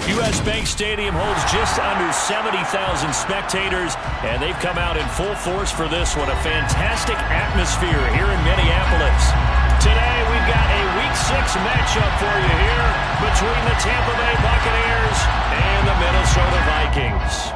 U.S. Bank Stadium holds just under 70,000 spectators, and they've come out in full force for this one. A fantastic atmosphere here in Minneapolis. Today, we've got a Week 6 matchup for you here between the Tampa Bay Buccaneers and the Minnesota Vikings.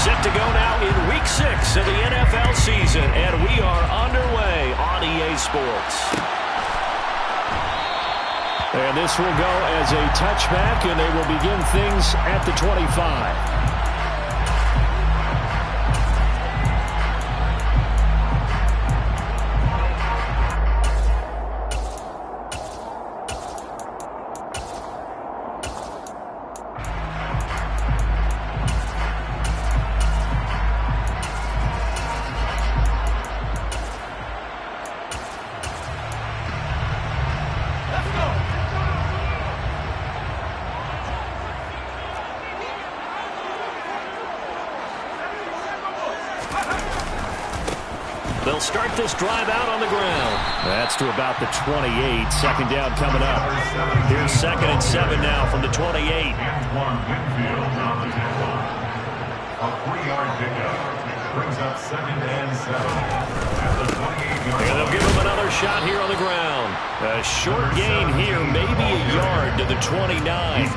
Set to go now in Week 6 of the NFL season, and we are underway on EA Sports. And this will go as a touchback, and they will begin things at the 25. They'll start this drive out on the ground. That's to about the 28. Second down coming up. Here's 2nd and 7 now from the 28. A 3-yard pickup brings up 2nd and 7. And they'll give him another shot here on the ground. A short gain here, maybe a yard to the 29.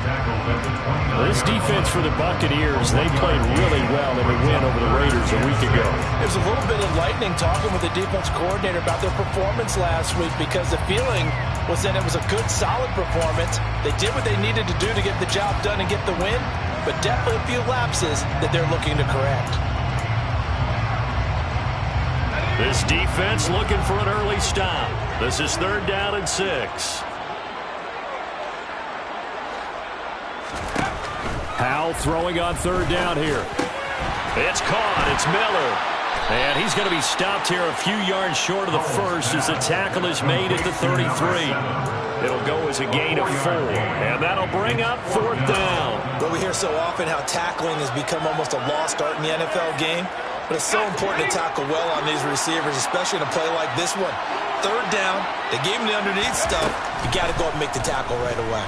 This defense for the Buccaneers, they played really well in the win over the Raiders a week ago. There's a little bit of lightning talking with the defense coordinator about their performance last week, because the feeling was that it was a good, solid performance. They did what they needed to do to get the job done and get the win, but definitely a few lapses that they're looking to correct. This defense looking for an early stop. This is 3rd down and 6. Howell throwing on 3rd down here. It's caught. It's Miller. And he's going to be stopped here a few yards short of the first as the tackle is made at the 33. It'll go as a gain of 4. And that'll bring up 4th down. But we hear so often how tackling has become almost a lost art in the NFL game. But it's so important to tackle well on these receivers, especially in a play like this one. 3rd down, they gave him the underneath stuff. You got to go and make the tackle right away.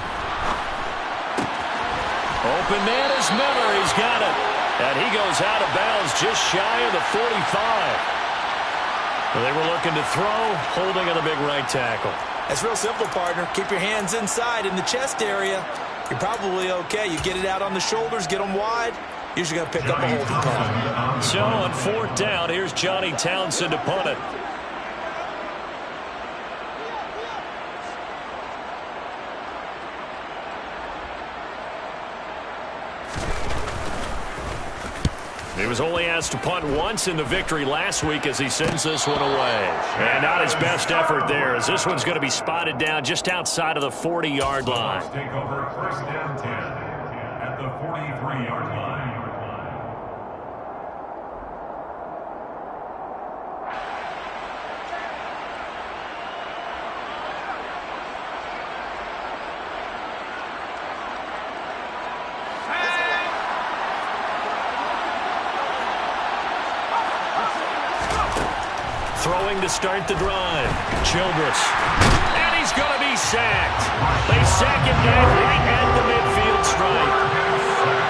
Open man is Miller. He's got it. And he goes out of bounds just shy of the 45. They were looking to throw, holding on the big right tackle. It's real simple, partner. Keep your hands inside in the chest area. You're probably okay. You get it out on the shoulders, get them wide. Usually going to pick up a holding call. So on 4th down, here's Johnny Townsend to punt it. He was only asked to punt once in the victory last week as he sends this one away. And not his best effort there, as this one's going to be spotted down just outside of the 40-yard line. Take over 1st and 10 at the 43-yard line. Throwing to start the drive. Childress. And he's going to be sacked. They sack him down right at the midfield stripe.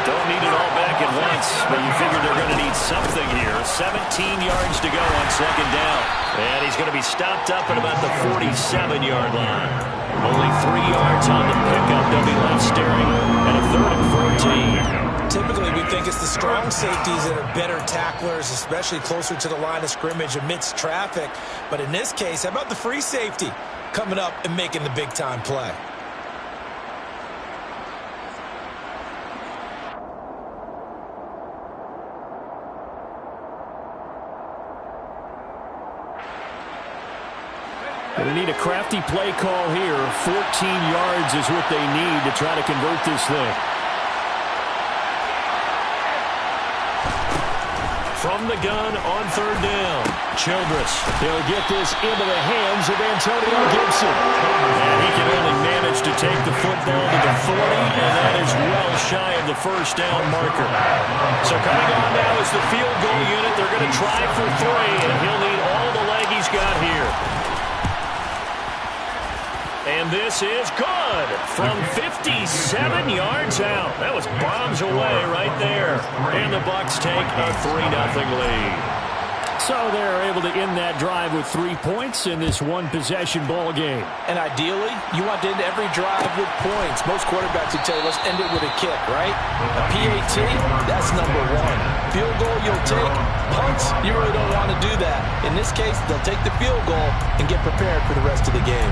Don't need it all back at once, but you figure they're going to need something here. 17 yards to go on 2nd down. And he's going to be stopped up at about the 47-yard line. Only 3 yards on the pickup. They'll be left staring at a 3rd and 14. Typically, we think it's the strong safeties that are better tacklers, especially closer to the line of scrimmage amidst traffic. But in this case, how about the free safety coming up and making the big-time play? They need a crafty play call here. 14 yards is what they need to try to convert this thing. from the gun on third down. Childress. He'll get this into the hands of Antonio Gibson. And he can only manage to take the football to the 40, and that is well shy of the first down marker. So coming on now is the field goal unit. They're going to try for 3, and he'll need all the leg he's got here. And this is good from 57 yards out. That was bombs away right there. And the Bucs take a 3-0 lead. So they're able to end that drive with 3 points in this one-possession ball game. And ideally, you want to end every drive with points. Most quarterbacks would tell you, let's end it with a kick, right? A PAT, that's number 1. Field goal, you'll take. Punts, you really don't want to do that. In this case, they'll take the field goal and get prepared for the rest of the game.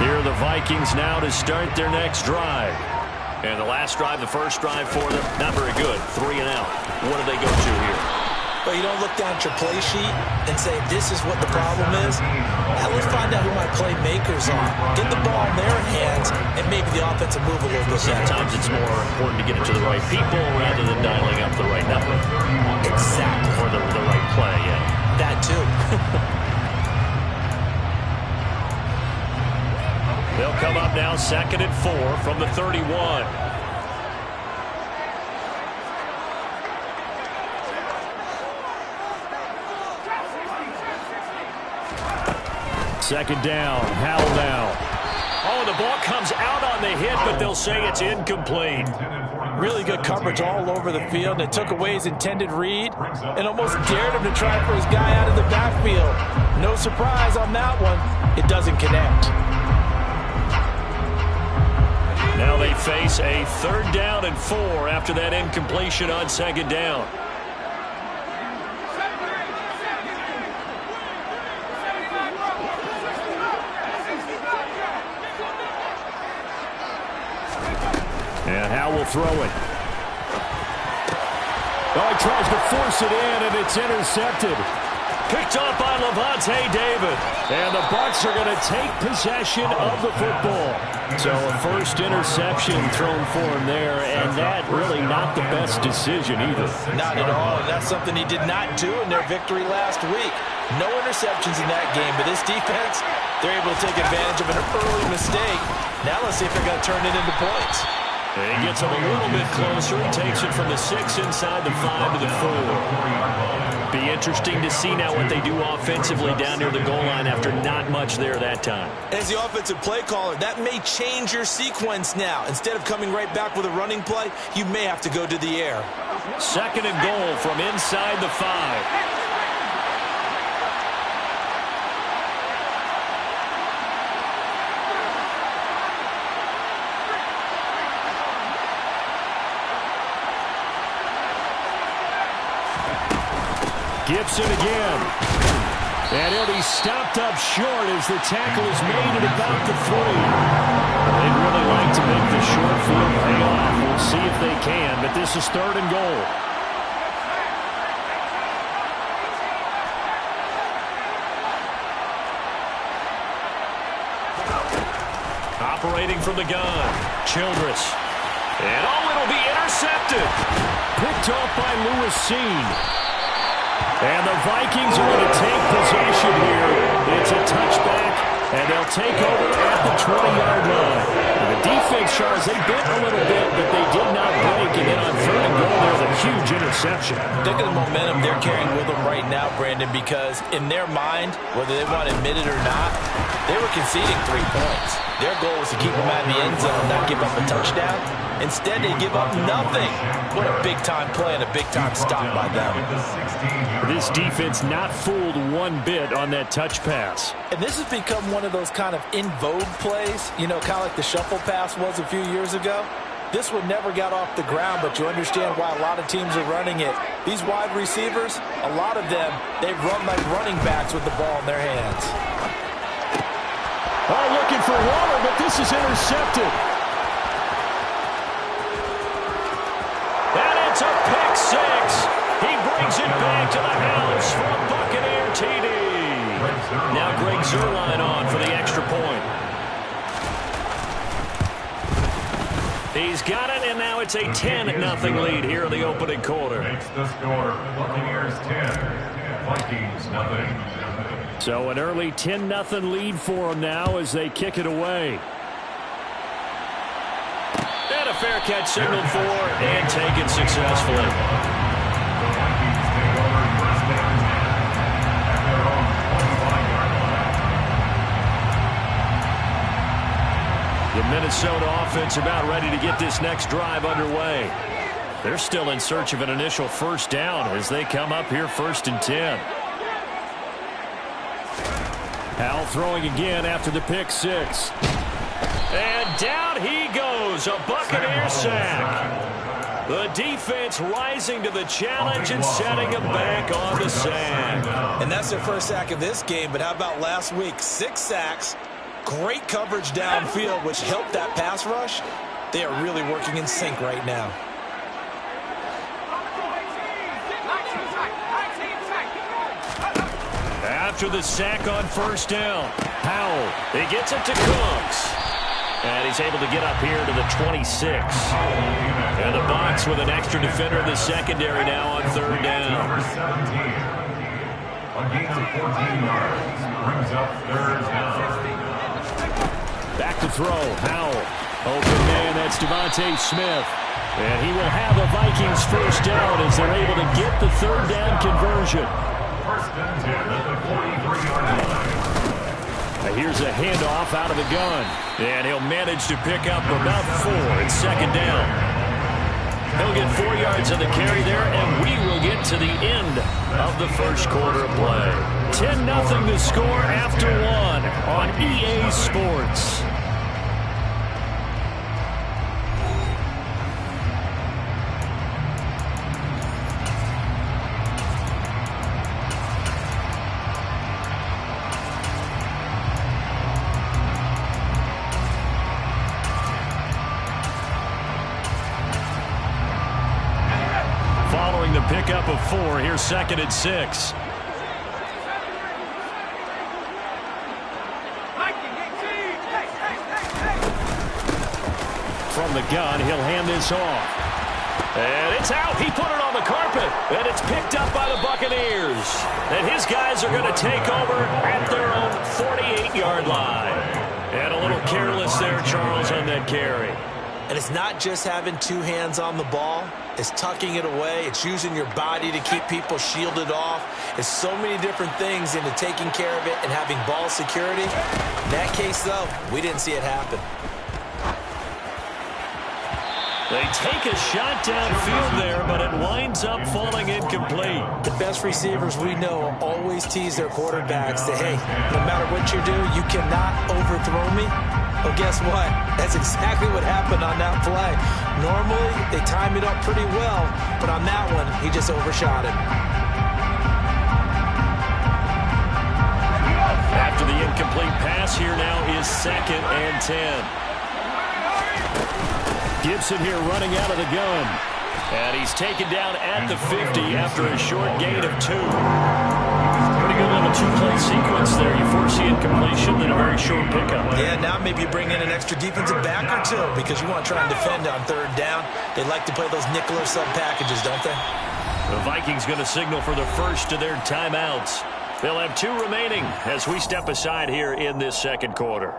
Here are the Vikings now to start their next drive. And the last drive, the first drive for them, not very good. 3 and out. What do they go to here? Well, you don't look down at your play sheet and say, this is what the problem is. Now let's find out who my playmakers are. Get the ball in their hands, and maybe the offense will move a little bit better. Sometimes it's more important to get it to the right people rather than dialing up the right number. Exactly. Or the right play, yeah. That too. They'll come up now 2nd and 4 from the 31. Second down, Howell now. Oh, the ball comes out on the hit, but they'll say it's incomplete. Really good coverage all over the field. They took away his intended read and almost dared him to try for his guy out of the backfield. No surprise on that one. It doesn't connect. Now they face a 3rd down and 4 after that incompletion on 2nd down. And Howell will throw it. Oh, he tries to force it in, and it's intercepted. Picked off by Levante David. And the Bucs are going to take possession of the football. So a first interception thrown for him there, and that really not the best decision either. Not at all. That's something he did not do in their victory last week. No interceptions in that game, but this defense, they're able to take advantage of an early mistake. Now let's see if they're going to turn it into points. And he gets him a little bit closer. He takes it from the 6 inside the 5 to the 4. Be interesting to see now what they do offensively down near the goal line after not much there that time. As the offensive play caller, that may change your sequence now. Instead of coming right back with a running play, you may have to go to the air. 2nd and goal from inside the 5. Gibson again. And he'll be stopped up short as the tackle is made at about the 3. They'd really like to make the short field pay off. We'll see if they can, but this is 3rd and goal. Operating from the gun, Childress. And it'll be intercepted. Picked off by Lewis Seen. And the Vikings are going to take possession here. It's a touchback, and they'll take over at the 20-yard line. The defense, Charles, they bit a little bit, but they did not break. And then on third and goal, there's a huge interception. Look at the momentum they're carrying with them right now, Brandon, because in their mind, whether they want to admit it or not, they were conceding 3 points. Their goal was to keep them out of the end zone, not give up a touchdown. Instead, they give up nothing. What a big-time play and a big-time stop by them. This defense not fooled one bit on that touch pass. And this has become one of those kind of in vogue plays, you know, kind of like the shuffle pass was a few years ago. This one never got off the ground, but you understand why a lot of teams are running it. These wide receivers, a lot of them, they run like running backs with the ball in their hands. Oh, looking for Waller, but this is intercepted. And it's a pick six. He brings it back to the house for a Buccaneer TD. Now Greg Zuerlein on for the extra point. He's got it, and now it's a 10-0 lead here in the opening quarter. Makes the score Buccaneers 10, Vikings nothing. So an early 10-0 lead for them now as they kick it away. And a fair catch signaled for and taken successfully. The Vikings take over first down at their own 25-yard line. The Minnesota offense about ready to get this next drive underway. They're still in search of an initial first down as they come up here 1st and 10. Howell throwing again after the pick six. And down he goes, a Buccaneer sack. The defense rising to the challenge and setting him back on the sack. And that's their first sack of this game, but how about last week? 6 sacks, great coverage downfield, which helped that pass rush. They are really working in sync right now. After the sack on first down, Howell, he gets it to Cooks. And he's able to get up here to the 26. And the Bucs with an extra defender in the secondary now on third down. Number 17. A gain of 14 yards. Brings up third down. Back to throw. Howell. Open man, that's Devontae Smith. And he will have a Vikings first down as they're able to get the third down conversion. First and 10 at the 43-yard line. Here's a handoff out of the gun. And he'll manage to pick up about 4 at second down. He'll get 4 yards of the carry there, and we will get to the end of the first quarter of play. 10-0 to score after 1 on EA Sports. Following the pickup of 4, here's 2nd and 6. From the gun, he'll hand this off. And it's out. He put it on the carpet. And it's picked up by the Buccaneers. And his guys are going to take over at their own 48-yard line. And a little careless there, Charles, on that carry. And it's not just having 2 hands on the ball. It's tucking it away. It's using your body to keep people shielded off. It's so many different things into taking care of it and having ball security. In that case, though, we didn't see it happen. They take a shot downfield there, but it winds up falling incomplete. The best receivers we know always tease their quarterbacks that, hey, no matter what you do, you cannot overthrow me. Well, guess what? That's exactly what happened on that play. Normally, they time it up pretty well, but on that one, he just overshot it. After the incomplete pass, here now is 2nd and 10. Gibson here running out of the gun. And he's taken down at the 50 after a short gain of 2. Pretty good little 2-play sequence there. You force the incompletion, then a very short pickup. Yeah, now maybe you bring in an extra defensive back or 2 because you want to try and defend on third down. They like to play those nickel or sub packages, don't they? The Vikings going to signal for the first of their timeouts. They'll have 2 remaining as we step aside here in this second quarter.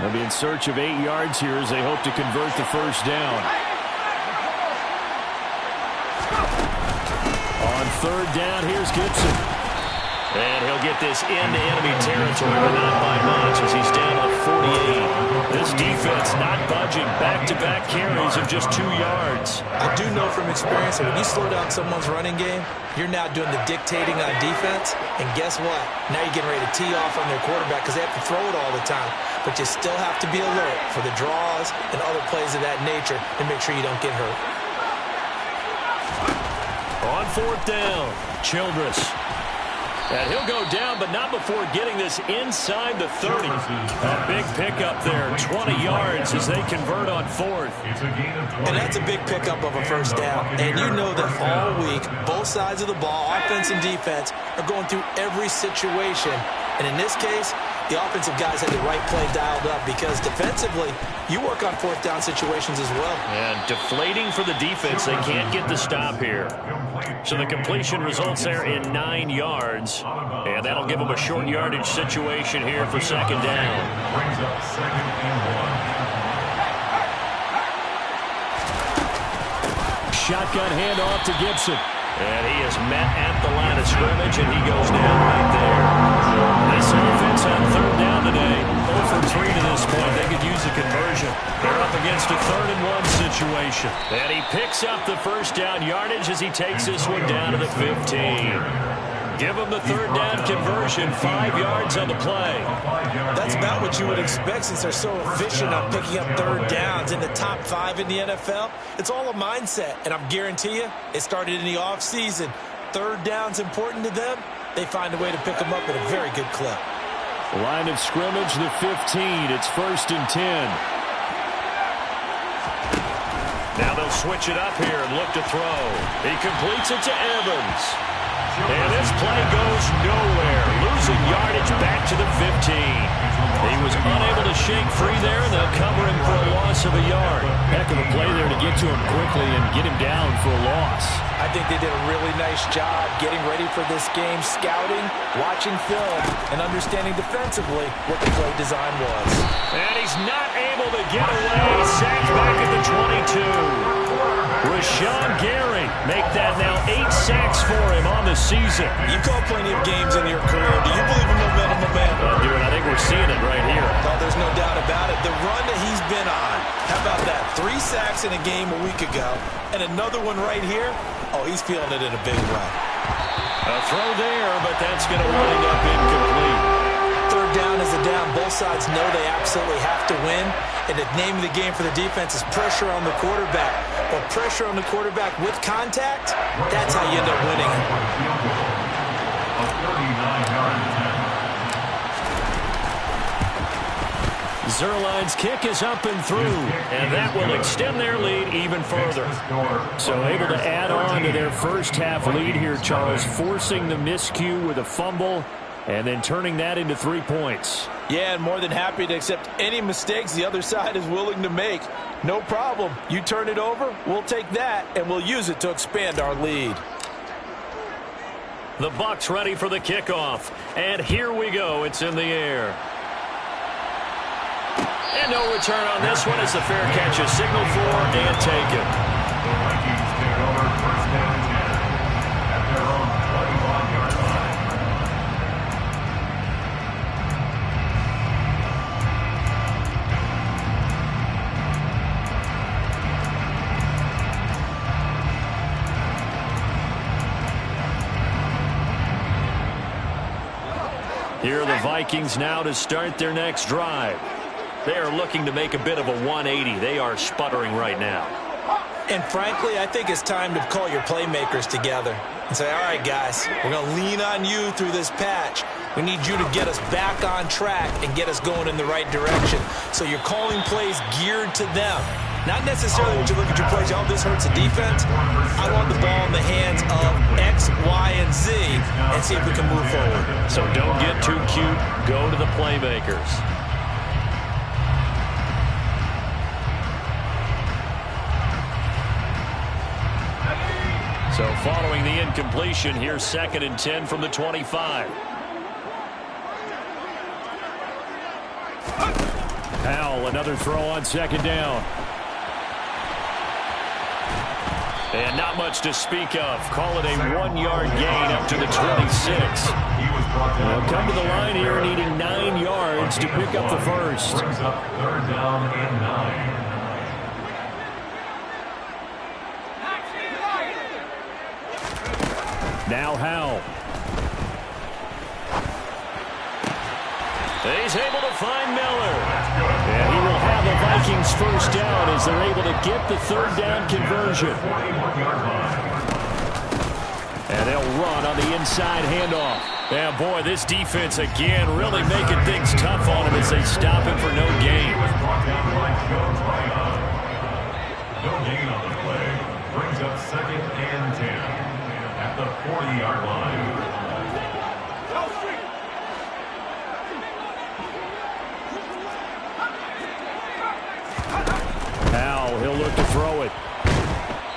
They'll be in search of 8 yards here as they hope to convert the first down. On third down, here's Gibson. And he'll get this into enemy territory, but not by much as he's down to 48. This defense not budging. Back-to-back carries of just 2 yards. I do know from experience that when you slow down someone's running game, you're now doing the dictating on defense. And guess what? Now you're getting ready to tee off on their quarterback because they have to throw it all the time. But you still have to be alert for the draws and other plays of that nature and make sure you don't get hurt. On fourth down, Childress. And he'll go down, but not before getting this inside the 30. A big pickup there, 20 yards as they convert on fourth. And that's a big pickup of a first down. And you know that all week, both sides of the ball, offense and defense, are going through every situation. And in this case, the offensive guys had the right play dialed up because defensively, you work on fourth down situations as well. And deflating for the defense. They can't get the stop here. So the completion results there in 9 yards. And that'll give them a short yardage situation here for second down. Brings up 2nd and 1. Shotgun handoff to Gibson. And he is met at the line of scrimmage, and he goes down right there. This offense on third down today, 0 for 3 to this point. They could use a conversion. They're up against a 3rd and 1 situation. And he picks up the first down yardage as he takes this one down to the 15. Give him the third down conversion, 5 yards on the play. That's about what you would expect since they're so efficient on picking up third downs in the top 5 in the NFL. It's all a mindset, and I'm guarantee you, it started in the offseason. Third down's important to them. They find a way to pick them up at a very good clip. Line of scrimmage, the 15. It's 1st and 10. Now they'll switch it up here and look to throw. He completes it to Evans. And this play goes nowhere. Losing yardage back to the 15. He was unable to shake free there, and they'll cover him for a loss of a yard. Heck of a play there to get to him quickly and get him down for a loss. I think they did a really nice job getting ready for this game, scouting, watching film, and understanding defensively what the play design was. And he's not able to get away. Sacked back at the 22. Rashawn Gary make that now 8 sacks for him on the season. You've called plenty of games in your career. Do you believe in momentum, man? Dude, I think we're seeing it right here. Oh, there's no doubt about it. The run that he's been on. How about that? 3 sacks in a game a week ago, and another one right here. Oh, he's feeling it in a big way. A throw there, but that's going to wind up incomplete. Third down is a down. Both sides know they absolutely have to win. And the name of the game for the defense is pressure on the quarterback. But pressure on the quarterback with contact, that's how you end up winning. A 39-yard attempt. Zerline's kick is up and through, and that will extend their lead even further. So able to add on to their first half lead here, Charles, forcing the miscue with a fumble and then turning that into 3 points. Yeah, and more than happy to accept any mistakes the other side is willing to make. No problem. You turn it over, we'll take that, and we'll use it to expand our lead. The Bucs ready for the kickoff. And here we go. It's in the air. And no return on this one as the fair catch is signaled for and taken. The Vikings take over 1st and 10 at their own 21-yard line. Here are the Vikings now to start their next drive. They are looking to make a bit of a 180. They are sputtering right now. And frankly, I think it's time to call your playmakers together and say, all right, guys, we're going to lean on you through this patch. We need you to get us back on track and get us going in the right direction. So you're calling plays geared to them. Not necessarily when you look at your plays, oh, this hurts the defense. I want the ball in the hands of X, Y, and Z and see if we can move forward. So don't get too cute. Go to the playmakers. So following the incompletion, here's 2nd and 10 from the 25. Howell, another throw on second down. And not much to speak of. Call it a 1-yard gain up to the 26. They'll come to the line here needing 9 yards to pick up the first. Brings up third down and 9. Now Howell. He's able to find Miller. And he will have the Vikings first down as they're able to get the third down conversion. And they'll run on the inside handoff. And boy, this defense again really making things tough on him as they stop him for no gain. No gain on the play. Brings up second and 10 at the 40-yard line. Howell, he'll look to throw it.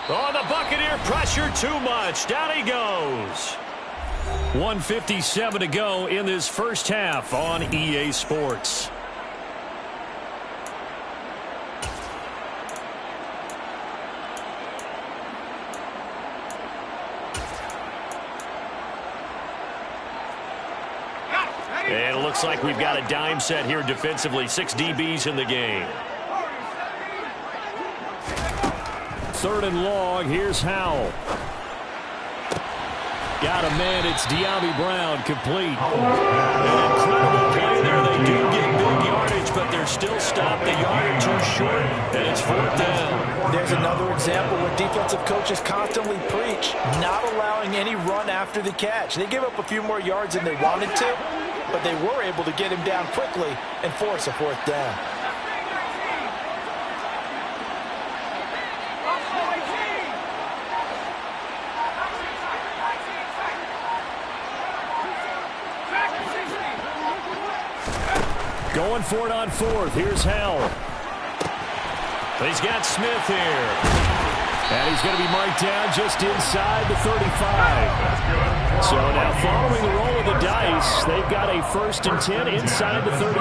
Oh, the Buccaneer pressure too much. Down he goes. 1:57 to go in this first half on EA Sports. And it looks like we've got a dime set here defensively. 6 DBs in the game. Third and long, here's Howell. Got a man, it's De'Ami Brown, complete. An incredible play there. They do get big yardage, but they're still stopped a yard or two short, and it's fourth down. There's another example where defensive coaches constantly preach, not allowing any run after the catch. They gave up a few more yards than they wanted to, but they were able to get him down quickly and force a fourth down. Going for it on fourth. Here's Howell. He's got Smith here. And he's going to be marked down just inside the 35. So now following the roll of the dice, they've got a 1st and 10 inside the 35.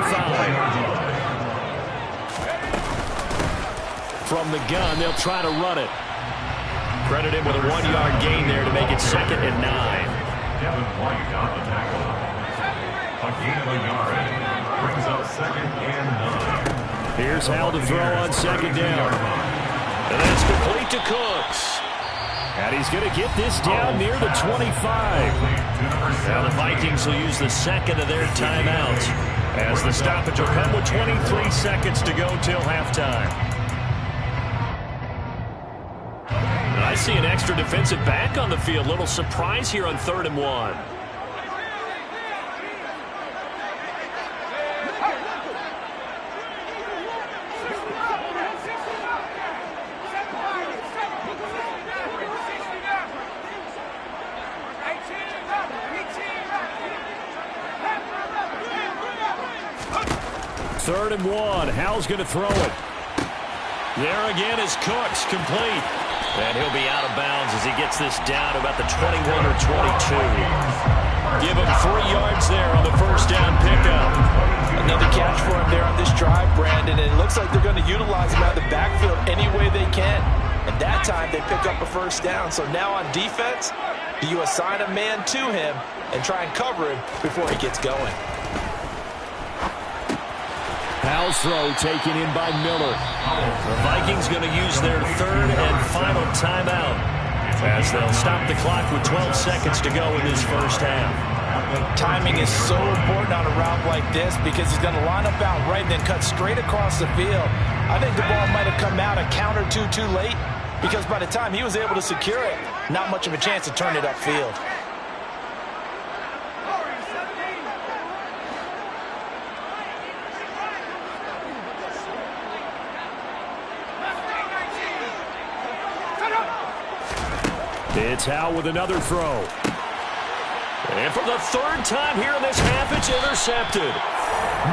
From the gun, they'll try to run it. Credit him with a 1-yard gain there to make it 2nd and 9. Devin White on the tackle. A gain of a yard. Brings up second and 9. Here's Howell to throw on second down. And that's complete to Cooks. And he's going to get this down near the 25. Now the Vikings will use the second of their timeouts as the stoppage will come with 23 seconds to go till halftime. And I see an extra defensive back on the field. Little surprise here on 3rd and 1. Third and 1. Howell's going to throw it. There again is Cooks, complete. And he'll be out of bounds as he gets this down to about the 21 or 22. Give him 3 yards there on the first down pickup. Another catch for him there on this drive, Brandon. And it looks like they're going to utilize him out of the backfield any way they can. And that time they pick up a first down. So now on defense, do you assign a man to him and try and cover him before he gets going? Howell's throw taken in by Miller. The Vikings going to use their 3rd and final timeout as they'll stop the clock with 12 seconds to go in this first half. Timing is so important on a route like this because he's going to line up out right and then cut straight across the field. I think the ball might have come out a count or two too late because by the time he was able to secure it, not much of a chance to turn it upfield. It's Howell with another throw. And for the 3rd time here in this half, it's intercepted.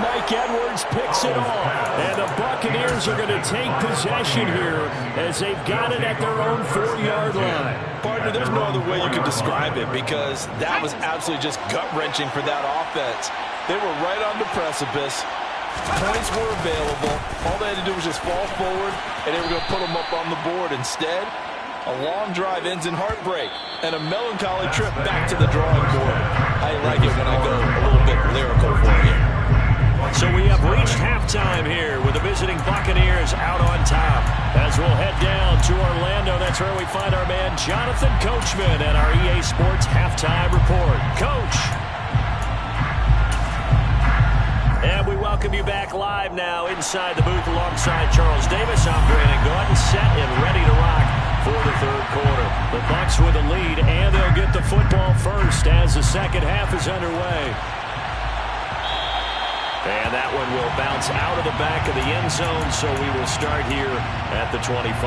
Mike Edwards picks it off. And the Buccaneers are going to take possession here as they've got it at their own 4-yard line. Partner, there's no other way you could describe it because that was absolutely just gut-wrenching for that offense. They were right on the precipice. Points were available. All they had to do was just fall forward, and they were going to put them up on the board. Instead, a long drive ends in heartbreak and a melancholy trip back to the drawing board. I like it when I go a little bit lyrical for you. So we have reached halftime here with the visiting Buccaneers out on top. As we'll head down to Orlando, that's where we find our man Jonathan Coachman and our EA Sports Halftime Report. Coach. And we welcome you back live now inside the booth alongside Charles Davis. I'm Brandon Gordon, set and ready to rock for the third quarter. The Bucs with a lead, and they'll get the football first as the second half is underway. And that one will bounce out of the back of the end zone, so we will start here at the 25.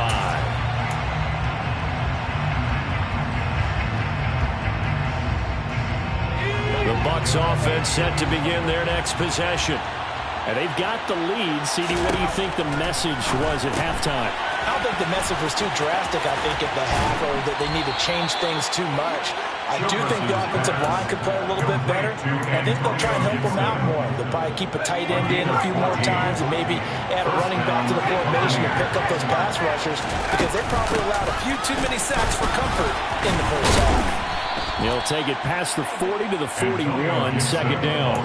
The Bucs offense set to begin their next possession. And they've got the lead. CD, what do you think the message was at halftime? I don't think the message was too drastic, I think, at the half, or that they need to change things too much. I do think the offensive line could play a little bit better. I think they'll try and help them out more. They'll probably keep a tight end in a few more times and maybe add a running back to the formation to pick up those pass rushers, because they probably allowed a few too many sacks for comfort in the first half. They'll take it past the 40 to the 41, second down.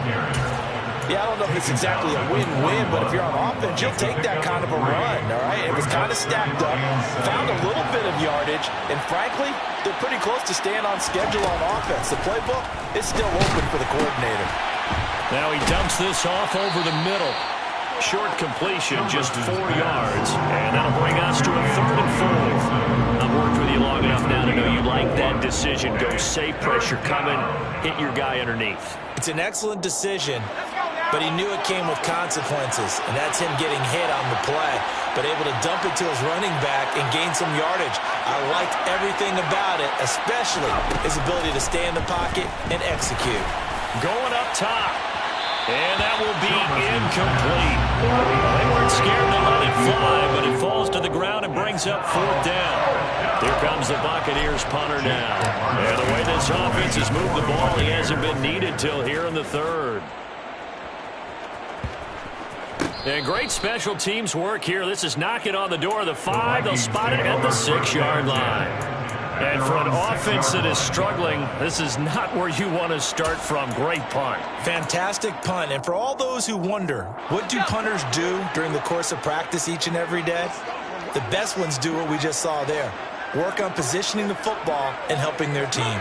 Yeah, I don't know if it's exactly a win-win, but if you're on offense, you'll take that kind of a run, all right? It was kind of stacked up, found a little bit of yardage, and frankly, they're pretty close to staying on schedule on offense. The playbook is still open for the coordinator. Now he dumps this off over the middle. Short completion, just 4 yards, and that'll bring us to a 3rd and 4. I've worked with you long enough now to know you like that decision. Go safe, pressure coming, hit your guy underneath. It's an excellent decision, but he knew it came with consequences, and that's him getting hit on the play, but able to dump it to his running back and gain some yardage. I liked everything about it, especially his ability to stay in the pocket and execute. Going up top, and that will be incomplete. They weren't scared to let it fly, but it falls to the ground and brings up 4th down. Here comes the Buccaneers punter now. And the way this offense has moved the ball, he hasn't been needed till here in the 3rd. And great special teams work here. This is knocking on the door of the 5. They'll spot it at the 6-yard line. And for an offense that is struggling, this is not where you want to start from. Great punt. Fantastic punt. And for all those who wonder, what do punters do during the course of practice each and every day? The best ones do what we just saw there. Work on positioning the football and helping their team.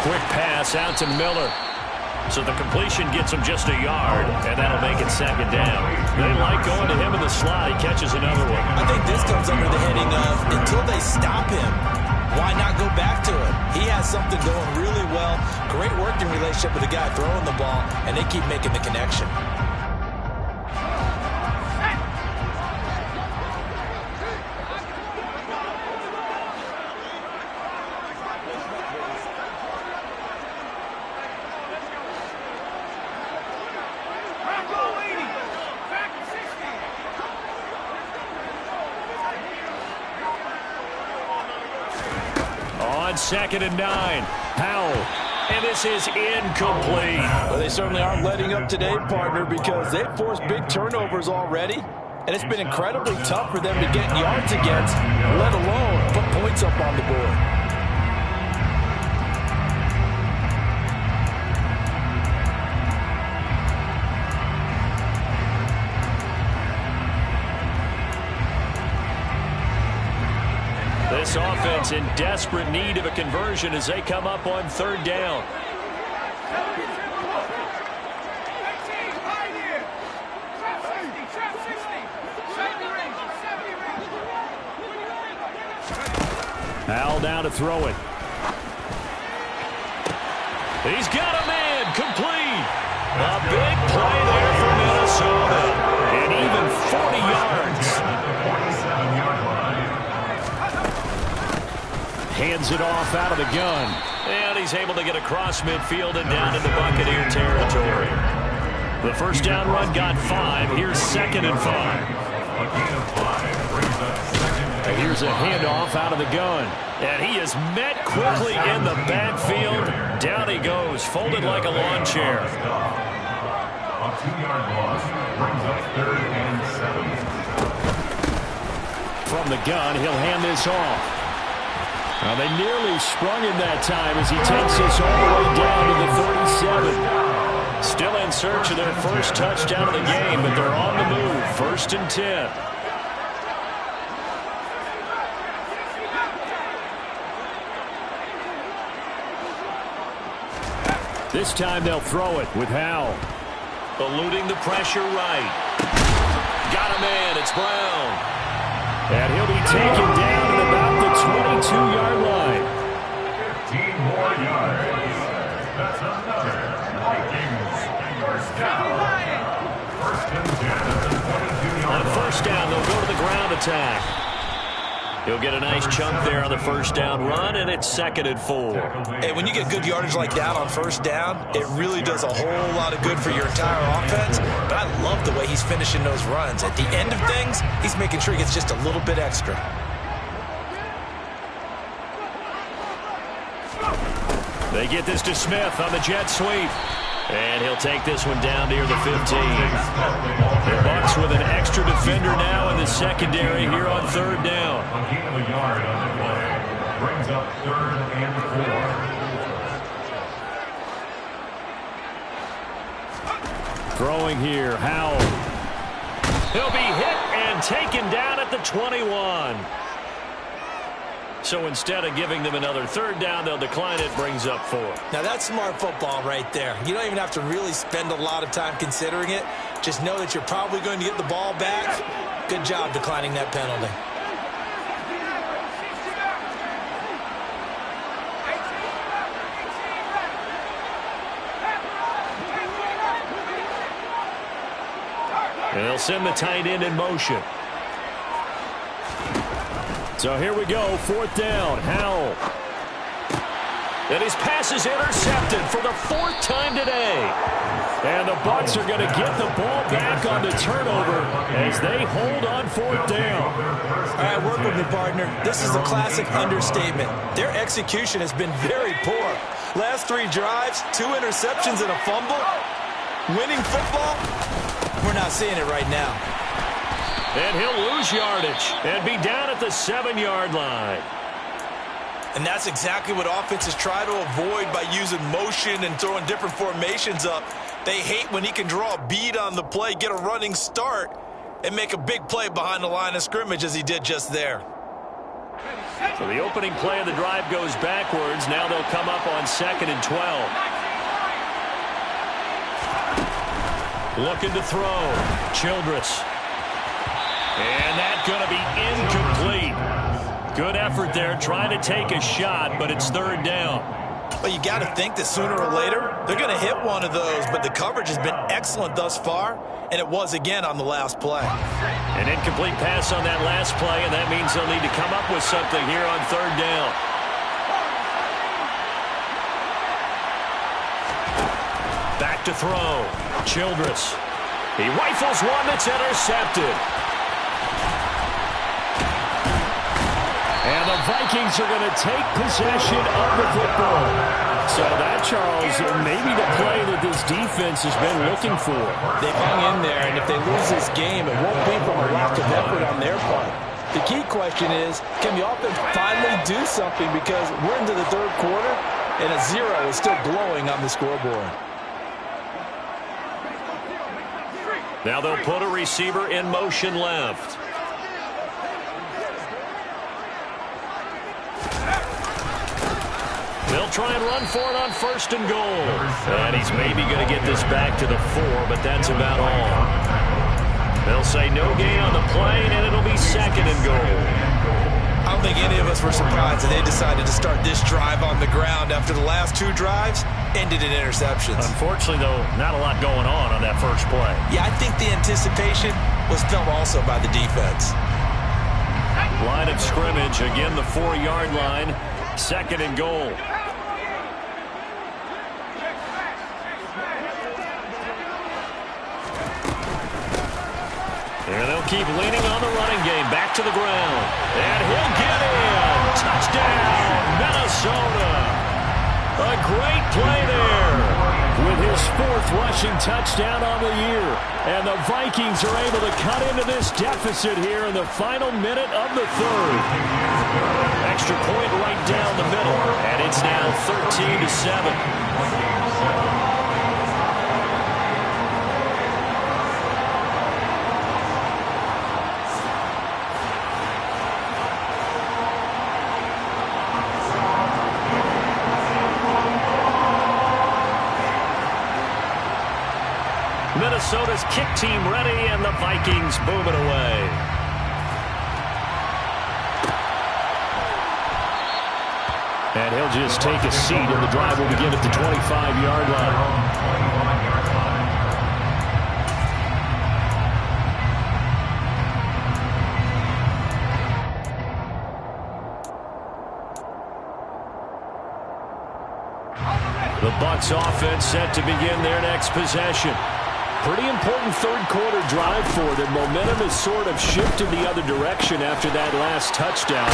Quick pass out to Miller. So the completion gets him just a yard, and that'll make it 2nd down. They like going to him in the slot. He catches another one. I think this comes under the heading of, until they stop him, why not go back to it? He has something going really well. Great working relationship with the guy throwing the ball, and they keep making the connection. On 2nd and 9, Powell. And this is incomplete. Well, they certainly aren't letting up today, partner, because they've forced big turnovers already. And it's been incredibly tough for them to get yards against, let alone put points up on the board. This offense in desperate need of a conversion as they come up on 3rd down. Al down to throw it. He's got a man complete. A big play there for Minnesota. And even 40 yards. 47-yard line. Hands it off out of the gun. And he's able to get across midfield and down into Buccaneer territory. The first down run got 5. Here's 2nd and 5. A gain of 5 brings up 2nd and here's a handoff out of the gun. And he is met quickly in the backfield. Down he goes, folded like a lawn chair. A 2-yard loss brings up 3rd and 7. From the gun, he'll hand this off. Now they nearly sprung him that time as he takes this all the way down to the 37. Still in search of their first touchdown of the game, but they're on the move. 1st and 10. This time they'll throw it with Howell. Eluding the pressure right. Got a man. It's Brown. And he'll be taken down at about the 22-yard line. 15 more yards. That's another Vikings first down. 1st and 10 at the 22-yard line. On 1st down, they'll go to the ground attack. He'll get a nice chunk there on the 1st down run, and it's 2nd and 4. Hey, when you get good yardage like that on 1st down, it really does a whole lot of good for your entire offense. But I love the way he's finishing those runs. At the end of things, he's making sure he gets just a little bit extra. They get this to Smith on the jet sweep. And he'll take this one down near the 15. The Bucs with an extra defender now in the secondary here on 3rd down. A gain of a yard on the play. Brings up 3rd and 4. Throwing here, Howell. He'll be hit and taken down at the 21. So instead of giving them another 3rd down, they'll decline it, brings up 4. Now that's smart football right there. You don't even have to really spend a lot of time considering it. Just know that you're probably going to get the ball back. Good job declining that penalty. And they'll send the tight end in motion. So here we go, 4th down, Howell. And his pass is intercepted for the 4th time today. And the Bucs are going to get the ball back on the turnover as they hold on 4th down. All right, work with me, partner. This is a classic understatement. Their execution has been very poor. Last 3 drives, 2 interceptions and a fumble. Winning football, we're not seeing it right now. And he'll lose yardage and be down at the 7-yard line. And that's exactly what offenses try to avoid by using motion and throwing different formations up. They hate when he can draw a bead on the play, get a running start, and make a big play behind the line of scrimmage as he did just there. So the opening play of the drive goes backwards. Now they'll come up on 2nd and 12. Looking to throw. Childress. And that's going to be incomplete. Good effort there, trying to take a shot, but it's 3rd down. Well, you got to think that sooner or later, they're going to hit one of those, but the coverage has been excellent thus far, and it was again on the last play. An incomplete pass on that last play, and that means they'll need to come up with something here on 3rd down. Back to throw. Childress. He rifles one that's intercepted. And the Vikings are going to take possession of the football. So that, Charles, may be the play that this defense has been looking for. They've hung in there, and if they lose this game, it won't be from a lack of effort on their part. The key question is, can the offense finally do something, because we're into the 3rd quarter, and a 0 is still glowing on the scoreboard. Now they'll put a receiver in motion left. They'll try and run for it on 1st and goal. And he's maybe going to get this back to the 4, but that's about all. They'll say no gain on the play, and it'll be 2nd and goal. I don't think any of us were surprised that they decided to start this drive on the ground after the last 2 drives ended in interceptions. Unfortunately, though, not a lot going on that first play. Yeah, I think the anticipation was felt also by the defense. Line of scrimmage, again the 4-yard line, 2nd and goal. And they'll keep leaning on the running game. Back to the ground. And he'll get in. Touchdown, Minnesota. A great play there. With his 4th rushing touchdown on the year. And the Vikings are able to cut into this deficit here in the final minute of the 3rd. Extra point right down the middle. And it's now 13-7. Minnesota's kick team ready, and the Vikings boom it away. And he'll just take a seat, and the drive will begin at the 25-yard line. The Bucs offense set to begin their next possession. Pretty important 3rd quarter drive for them. Momentum has sort of shifted the other direction after that last touchdown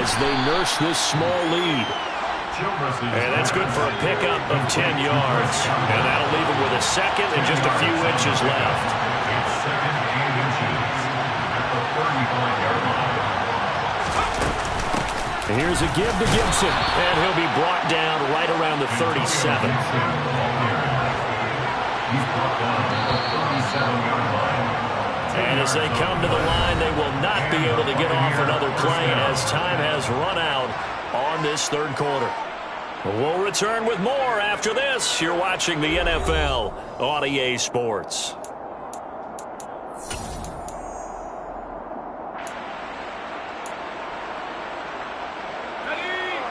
as they nurse this small lead. And that's good for a pickup of 10 yards. And that'll leave them with a second and just a few inches left. Here's a give to Gibson. And he'll be brought down right around the 37. And as they come to the line, they will not be able to get off another play as time has run out on this 3rd quarter. We'll return with more after this. You're watching the NFL on EA Sports.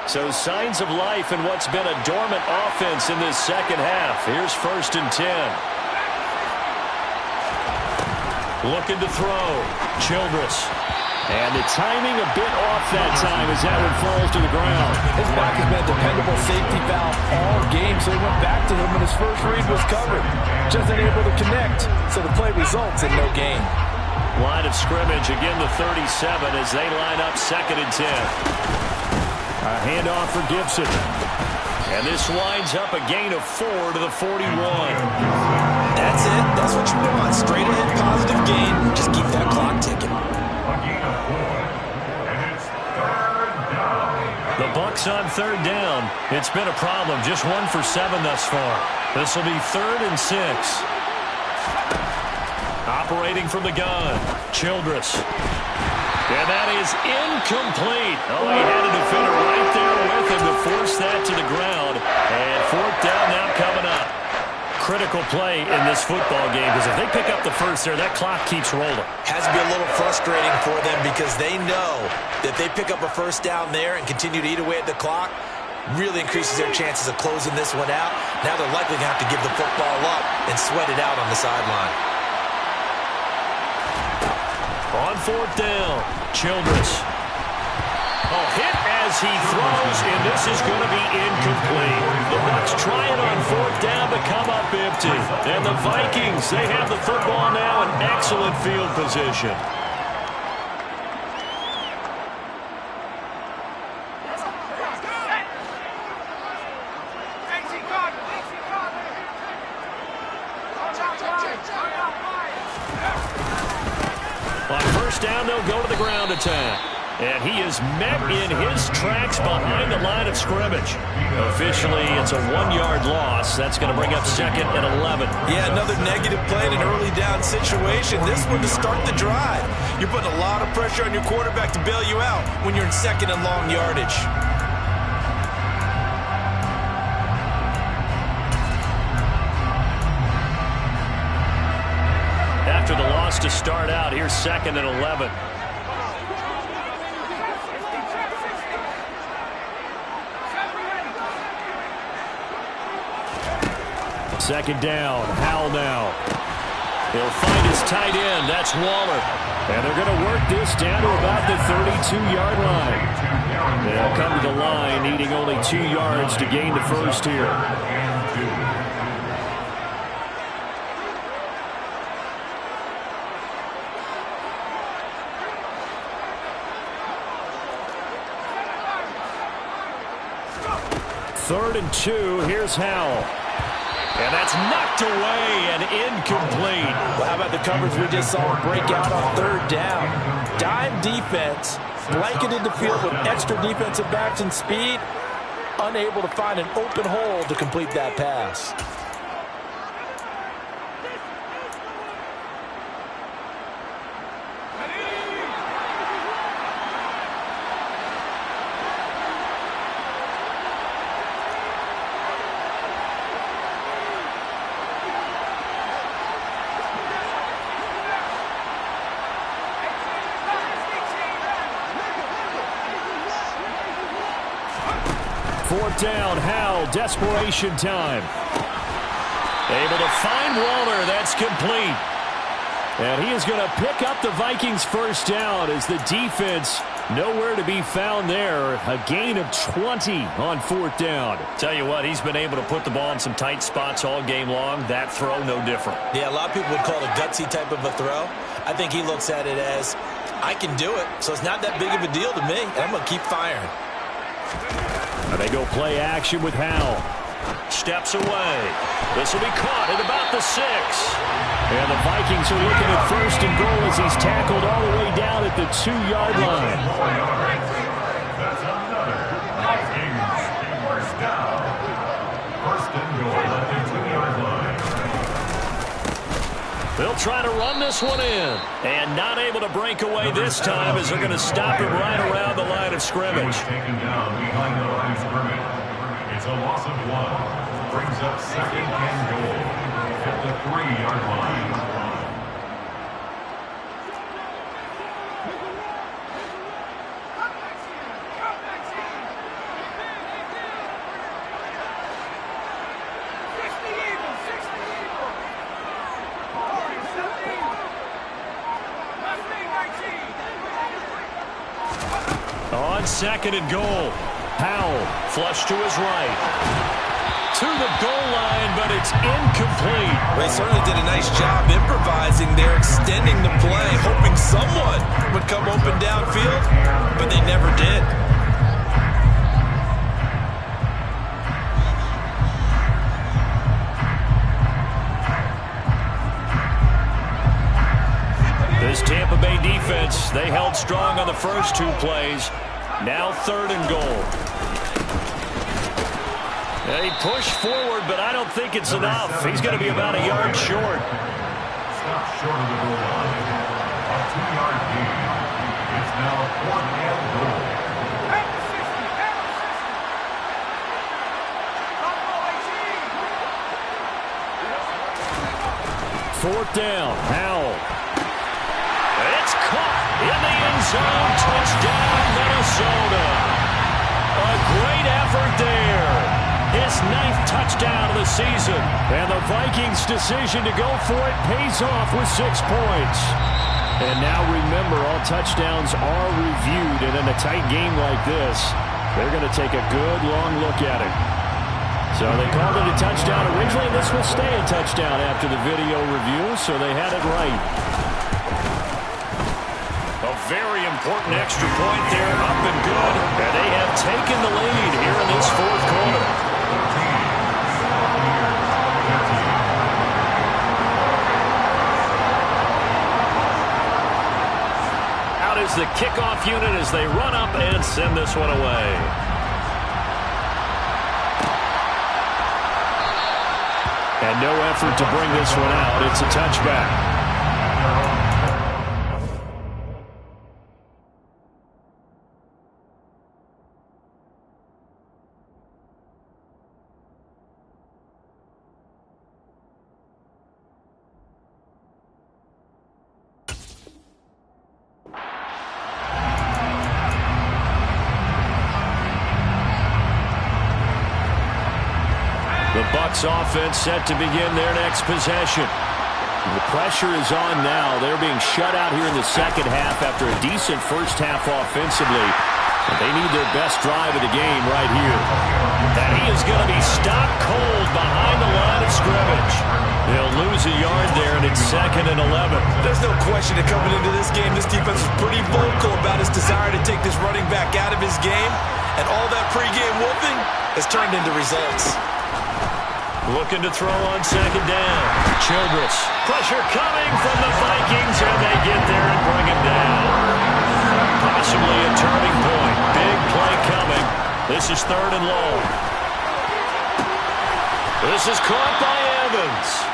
So signs of life in what's been a dormant offense in this second half. Here's 1st and 10. Looking to throw. Childress. And the timing a bit off that time as that one falls to the ground. His back has been a dependable safety valve all game, so he went back to him when his first read was covered. Just unable to connect, so the play results in no gain. Line of scrimmage, again the 37 as they line up 2nd and 10. A handoff for Gibson. And this winds up a gain of 4 to the 41. That's it. That's what you want. Straight ahead positive gain. Just keep that clock ticking. A gain of 4. And it's 3rd down. The Bucs on 3rd down. It's been a problem. Just 1 for 7 thus far. This will be 3rd and 6. Operating from the gun. Childress. And that is incomplete. Oh, he had a defender right there with him to force that to the ground. And 4th down now coming up. Critical play in this football game because if they pick up the first there, that clock keeps rolling. Has to be a little frustrating for them because they know that they pick up a 1st down there and continue to eat away at the clock, really increases their chances of closing this one out. Now they're likely going to have to give the football up and sweat it out on the sideline. On 4th down, Childress. Oh, hit as he throws, and this is going to be incomplete. The Bucs try it on 4th down to come up empty. And the Vikings, they have the football now in excellent field position. On 1st down, they'll go to the ground attack. And he is met in his tracks behind the line of scrimmage. Officially, it's a 1-yard loss. That's going to bring up 2nd and 11. Yeah, another negative play in an early down situation. This one to start the drive. You're putting a lot of pressure on your quarterback to bail you out when you're in 2nd and long yardage. After the loss to start out, here's 2nd and 11. Second down, Howell now. He'll find his tight end. That's Waller. And they're going to work this down to about the 32-yard line. They'll come to the line needing only 2 yards to gain the first here. 3rd and 2. Here's Howell. And that's knocked away and incomplete. Well, how about the coverage we just saw him break out on 3rd down? Dime defense, blanketed the field with extra defensive backs and speed, unable to find an open hole to complete that pass. Fourth down, Howell, desperation time. Able to find Walter, that's complete. And he is going to pick up the Vikings' first down as the defense nowhere to be found there. A gain of 20 on 4th down. Tell you what, he's been able to put the ball in some tight spots all game long. That throw, no different. Yeah, a lot of people would call it a gutsy type of a throw. I think he looks at it as, I can do it, so it's not that big of a deal to me, and I'm going to keep firing. And they go play action with Howell. Steps away. This will be caught at about the 6. And the Vikings are looking at 1st and goal as he's tackled all the way down at the 2-yard line. That's another Vikings first down. 1st and goal at the 2-yard line. They'll try to run this one in. And not able to break away this time as they're going to stop him right around the line of scrimmage. Taken down behind the line of scrimmage. It's a loss of 1. Brings up 2nd and goal at the 3-yard line. On 2nd and goal. Howell, flush to his right. To the goal line, but it's incomplete. They certainly did a nice job improvising there, extending the play, hoping someone would come open downfield, but they never did. This Tampa Bay defense, they held strong on the first 2 plays. Now 3rd and goal. He pushed forward, but I don't think it's enough. He's going to be about a yard short. Stop short of the goal line. A 2-yard gain. It's now 4th and goal. Fourth down, Howell. It's caught in the end zone. Touchdown, Minnesota. A great effort there. His 9th touchdown of the season. And the Vikings' decision to go for it pays off with 6 points. And now remember, all touchdowns are reviewed. And in a tight game like this, they're going to take a good long look at it. So they called it a touchdown originally, and this will stay a touchdown after the video review, so they had it right. A very important extra point there, up and good. And they have taken the lead here in this 4th quarter. Out is the kickoff unit as they run up and send this one away. And no effort to bring this one out. It's a touchback. The Bucs offense set to begin their next possession. The pressure is on now. They're being shut out here in the second half after a decent first half offensively. But they need their best drive of the game right here. And he is going to be stopped cold behind the line of scrimmage. They'll lose a yard there, and it's 2nd and 11. There's no question that coming into this game, this defense was pretty vocal about his desire to take this running back out of his game. And all that pregame whooping has turned into results. Looking to throw on second down. Childress. Pressure coming from the Vikings, and they get there and bring him down. Possibly a turning point. Big play coming. This is 3rd and long. This is caught by Evans.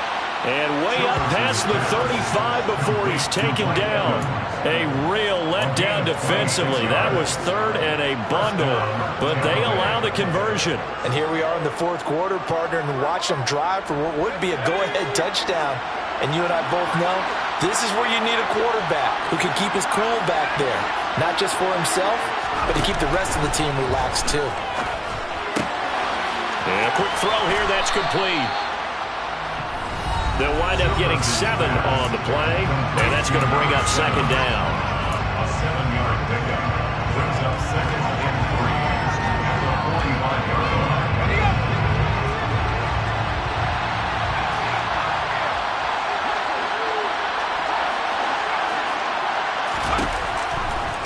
And way up past the 35 before he's taken down. A real letdown defensively. That was 3rd and a bundle, but they allow the conversion. And here we are in the 4th quarter, partner, and watch them drive for what would be a go-ahead touchdown. And you and I both know this is where you need a quarterback who can keep his cool back there. Not just for himself, but to keep the rest of the team relaxed too. And a quick throw here, that's complete. They'll wind up getting 7 on the play, and that's going to bring up second down. A 7-yard pickup brings up 2nd and 3 at the 45-yard line.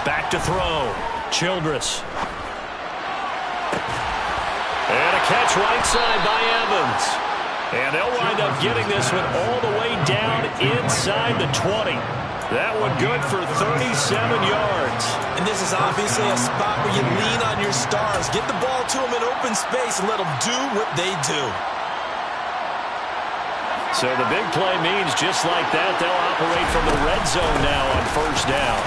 Back to throw. Childress. And a catch right side by Evans. And they'll wind up getting this one all the way down inside the 20. That one good for 37 yards. And this is obviously a spot where you lean on your stars. Get the ball to them in open space and let them do what they do. So the big play means just like that, they'll operate from the red zone now on 1st down.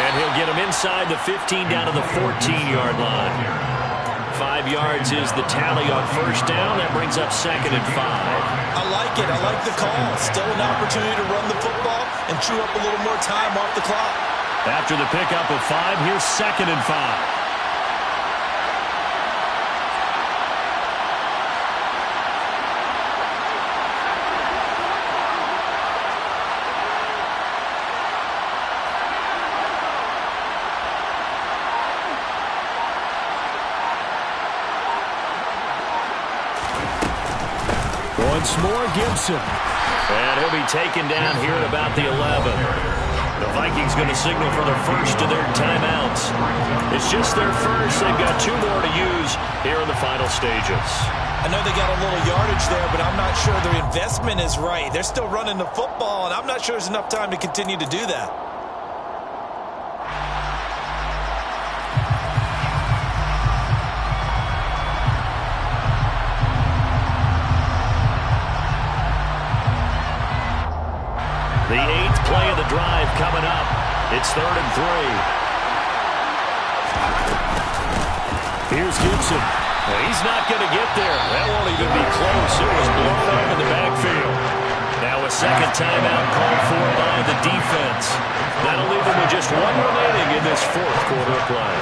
And he'll get them inside the 15 down to the 14-yard line. 5 yards is the tally on 1st down. That brings up 2nd and 5. I like it. I like the call. Still an opportunity to run the football and chew up a little more time off the clock. After the pickup of 5, here's 2nd and 5. Once more, Gibson. And he'll be taken down here at about the 11. The Vikings going to signal for the first of their timeouts. It's just their first. They've got 2 more to use here in the final stages. I know they got a little yardage there, but I'm not sure their investment is right. They're still running the football, and I'm not sure there's enough time to continue to do that. The 8th play of the drive coming up. It's 3rd and 3. Here's Gibson. Well, he's not going to get there. That won't even be close. It was blown up in the backfield. Now a second timeout called for by the defense. That'll leave them with just 1 remaining in this 4th quarter of play.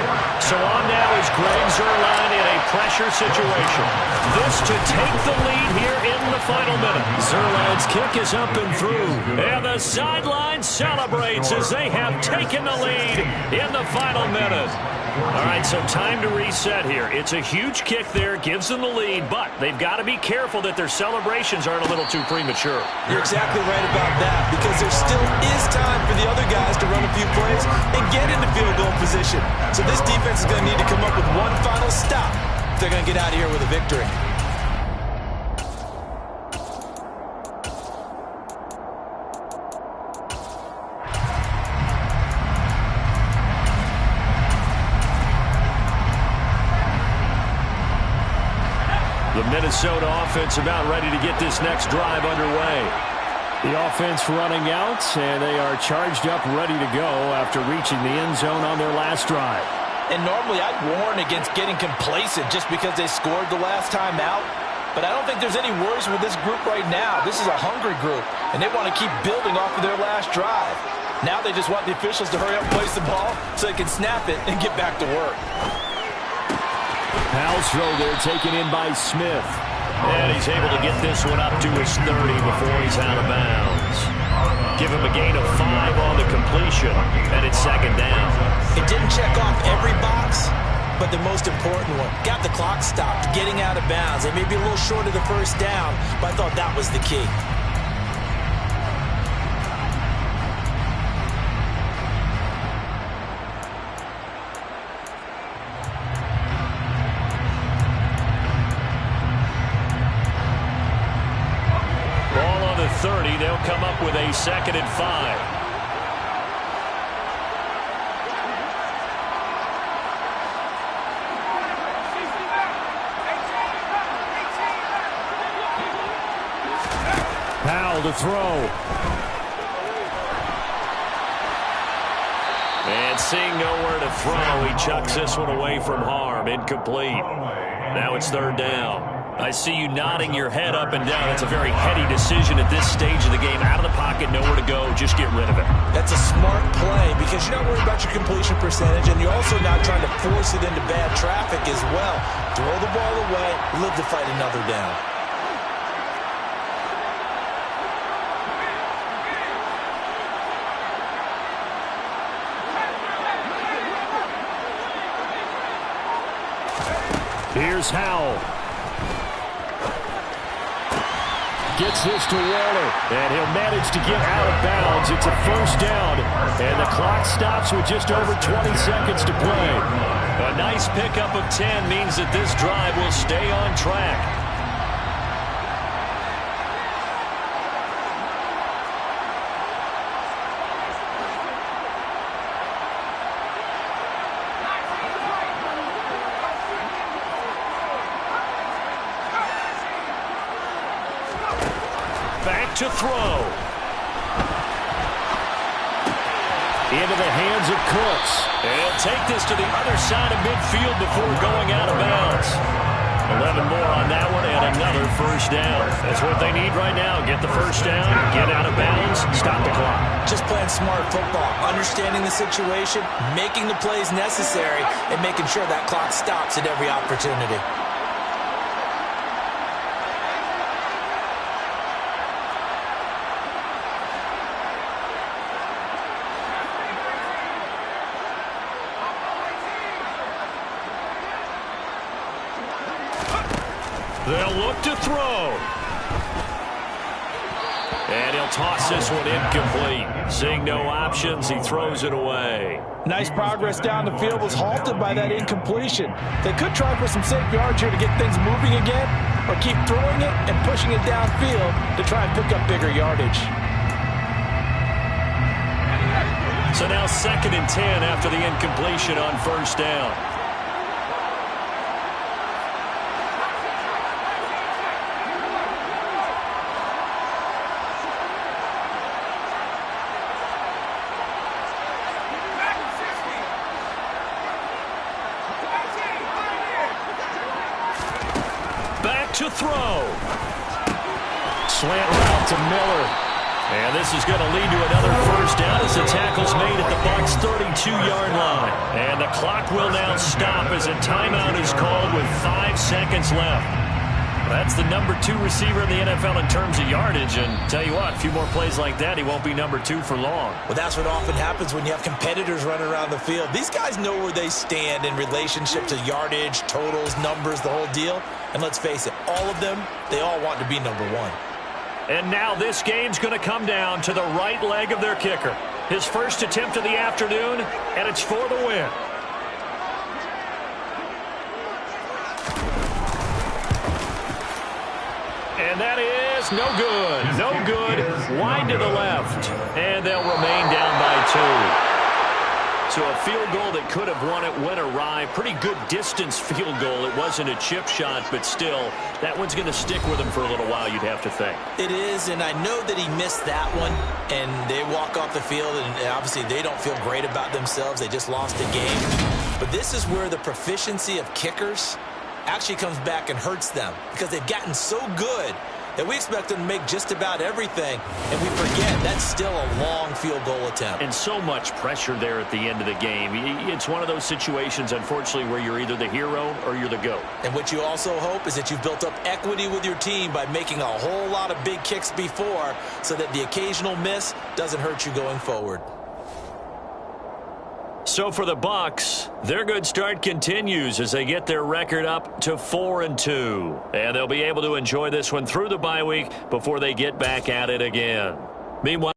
So on now is Greg Zuerlein in a pressure situation. This to take the lead here in the final minute. Zuerlein's kick is up and through. And the sideline celebrates as they have taken the lead in the final minute. All right, so time to reset here. It's a huge kick there, gives them the lead, but they've got to be careful that their celebrations aren't a little too premature. You're exactly right about that, because there still is time for the other guys to run a few plays and get into field goal position. So this defense is going to need to come up with one final stop if they're going to get out of here with a victory. The Minnesota offense about ready to get this next drive underway. The offense running out, and they are charged up, ready to go after reaching the end zone on their last drive. And normally I'd warn against getting complacent just because they scored the last time out. But I don't think there's any worries with this group right now. This is a hungry group, and they want to keep building off of their last drive. Now they just want the officials to hurry up and place the ball so they can snap it and get back to work. Powell's throw there taken in by Smith. And he's able to get this one up to his 30 before he's out of bounds. Give him a gain of 5 on the completion, and it's 2nd down. It didn't check off every box, but the most important one. Got the clock stopped, getting out of bounds. They may be a little short of the first down, but I thought that was the key. 30. They'll come up with a 2nd and 5. Powell to throw. And seeing nowhere to throw, he chucks this one away from harm. Incomplete. Now it's 3rd down. I see you nodding your head up and down. That's a very heady decision at this stage of the game. Out of the pocket, nowhere to go. Just get rid of it. That's a smart play because you're not worried about your completion percentage, and you're also not trying to force it into bad traffic as well. Throw the ball away, live to fight another down. Here's Howell. Gets this to Waller, and he'll manage to get out of bounds. It's a 1st down, and the clock stops with just over 20 seconds to play. A nice pickup of 10 means that this drive will stay on track. Back to throw. Into the hands of Cooks. And he'll take this to the other side of midfield before going out of bounds. 11 more on that one and another 1st down. That's what they need right now. Get the 1st down, get out of bounds, stop the clock. Just playing smart football, understanding the situation, making the plays necessary, and making sure that clock stops at every opportunity. They'll look to throw. And he'll toss this one incomplete. Seeing no options, he throws it away. Nice progress down the field was halted by that incompletion. They could try for some safe yards here to get things moving again, or keep throwing it and pushing it downfield to try and pick up bigger yardage. So now 2nd and 10 after the incompletion on 1st down. To throw. Slant route to Miller. And this is going to lead to another 1st down as the tackle's made at the Bucs' 32-yard line. And the clock will now stop as a timeout is called with 5 seconds left. That's the number 2 receiver in the NFL in terms of yardage. And tell you what, a few more plays like that, he won't be number 2 for long. Well, that's what often happens when you have competitors running around the field. These guys know where they stand in relationship to yardage, totals, numbers, the whole deal. And let's face it, all of them, they all want to be number 1. And now this game's going to come down to the right leg of their kicker. His first attempt of the afternoon, and it's for the win. And that is no good. No good. Wide to the left. And they'll remain down by 2. So a field goal that could have won it went awry. Pretty good distance field goal. It wasn't a chip shot, but still, that one's going to stick with him for a little while, you'd have to think. It is, and I know that he missed that one, and they walk off the field, and obviously they don't feel great about themselves. They just lost a game. But this is where the proficiency of kickers actually comes back and hurts them because they've gotten so good that we expect them to make just about everything, and we forget that's still a long field goal attempt. And so much pressure there at the end of the game. It's one of those situations, unfortunately, where you're either the hero or you're the GOAT. And what you also hope is that you've built up equity with your team by making a whole lot of big kicks before so that the occasional miss doesn't hurt you going forward. So for the Bucs, their good start continues as they get their record up to 4-2. And they'll be able to enjoy this one through the bye week before they get back at it again. Meanwhile,